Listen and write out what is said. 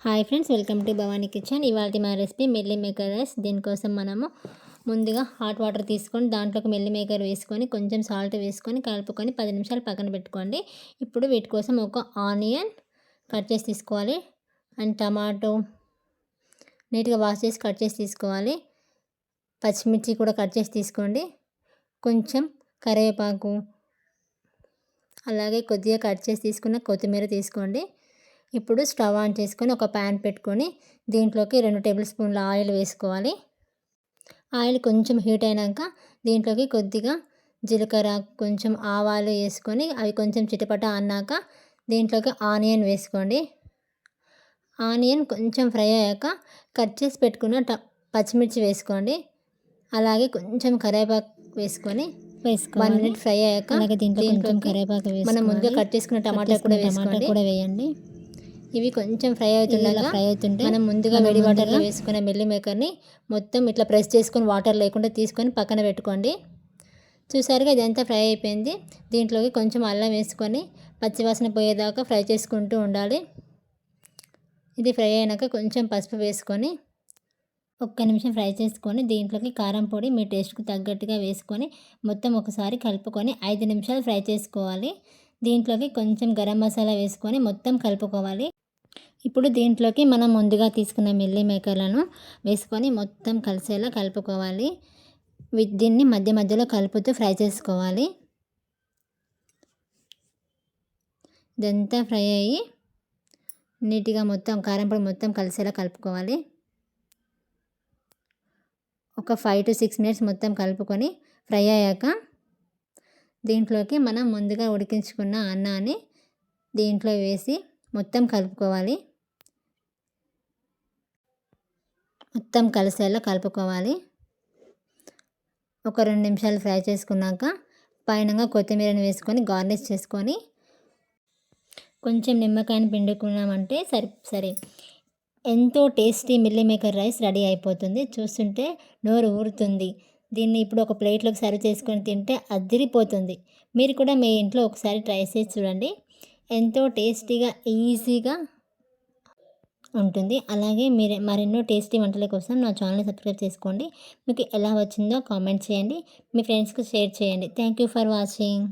Hi friends, welcome to Bhavani kitchen. ఇవాళ మా recipe meal maker rice. దీనికోసం మనము ముందుగా హాట్ వాటర్ తీసుకొని దాంట్లోకి మిల్లీ మేకర్ వేసుకొని కొంచెం సాల్ట్ వేసుకొని కలుపుకొని 10 నిమిషాలు పక్కన పెట్టుకోండి. ఇప్పుడు వీటి కోసం ఒక ఆనియన్ కట్ చేసి తీసుకోవాలి అండ్ టమాటో నీట్గా వాష్ చేసి కట్ చేసి తీసుకోవాలి. పచ్చిమిర్చి కూడా కట్ చేసి తీసుకోండి. కొంచెం కరివేపాకు, అలాగే కొద్దిగా కట్ చేసి తీసుకున్న కొత్తిమీర తీసుకోండి. ఇప్పుడు స్టవ్ ఆన్ చేసుకొని ఒక ప్యాన్ పెట్టుకొని దీంట్లోకి 2 టేబుల్ స్పూన్ల ఆయిల్ వేసుకోవాలి. ఆయిల్ కొంచెం హీట్ అయినాక దీంట్లోకి కొద్దిగా జీలకర్ర, కొంచెం ఆవాలు వేసుకొని అవి కొంచెం చిటపట అన్నాక దీంట్లోకి ఆనియన్ వేసుకోండి. ఆనియన్ కొంచెం ఫ్రై అయ్యాక కట్ చేసి పెట్టుకున్న పచ్చిమిర్చి వేసుకోండి. అలాగే కొంచెం కరివేపాకు వేసుకొని 1 మినిట్ ఫ్రై అయ్యాక మనం ముందుగా కట్ చేసుకున్న టమాటా కూడా వేయండి. ఇవి కొంచెం ఫ్రై అవుతుంటే మనం ముందుగా వేడి వాటర్లో వేసుకున్న మిల్లీ మేకర్ని మొత్తం ఇట్లా ప్రెస్ చేసుకొని వాటర్ లేకుండా తీసుకొని పక్కన పెట్టుకోండి. చూసారుగా ఇదంతా ఫ్రై అయిపోయింది. దీంట్లోకి కొంచెం అల్లం వేసుకొని పచ్చివాసన పోయేదాకా ఫ్రై చేసుకుంటూ ఉండాలి. ఇది ఫ్రై అయినాక కొంచెం పసుపు వేసుకొని 1 నిమిషం ఫ్రై చేసుకొని దీంట్లోకి కారం పొడి మీ టేస్ట్కి తగ్గట్టుగా వేసుకొని మొత్తం ఒకసారి కలుపుకొని 5 నిమిషాలు ఫ్రై చేసుకోవాలి. దీంట్లోకి కొంచెం గరం మసాలా వేసుకొని మొత్తం కలుపుకోవాలి. ఇప్పుడు దీంట్లోకి మనం ముందుగా తీసుకున్న మిల్లీ మేకర్లను వేసుకొని మొత్తం కలిసేలా కలుపుకోవాలి. దీన్ని మధ్య మధ్యలో కలుపుతూ ఫ్రై చేసుకోవాలి. ఇదంతా ఫ్రై అయ్యి నీట్గా మొత్తం కారం పొడి మొత్తం కలిసేలా కలుపుకోవాలి. ఒక 5 to 6 మినిట్స్ మొత్తం కలుపుకొని ఫ్రై అయ్యాక దీంట్లోకి మనం ముందుగా ఉడికించుకున్న అన్నాన్ని దీంట్లో వేసి మొత్తం కలుపుకోవాలి. మొత్తం కలిసేలా కలుపుకోవాలి. ఒక 2 నిమిషాలు ఫ్రై చేసుకున్నాక పైనంగా కొత్తిమీరని వేసుకొని గార్నిష్ చేసుకొని కొంచెం నిమ్మకాయని పిండుకున్నామంటే సరే ఎంతో tasty meal maker rice ready అయిపోతుంది. చూస్తుంటే నోరు ఊరుతుంది. దీన్ని ఇప్పుడు ఒక ప్లేట్లోకి సర్వ్ చేసుకొని తింటే అదిరిపోతుంది. మీరు కూడా మీ ఇంట్లో ఒకసారి ట్రై చేసి చూడండి. ఎంతో టేస్టీగా ఈజీగా ఉంటుంది. అలాగే మీరు మరెన్నో టేస్టీ వంటల కోసం నా ఛానల్ని సబ్స్క్రైబ్ చేసుకోండి. మీకు ఎలా వచ్చిందో కామెంట్ చేయండి. మీ ఫ్రెండ్స్కి షేర్ చేయండి. Thank you for watching.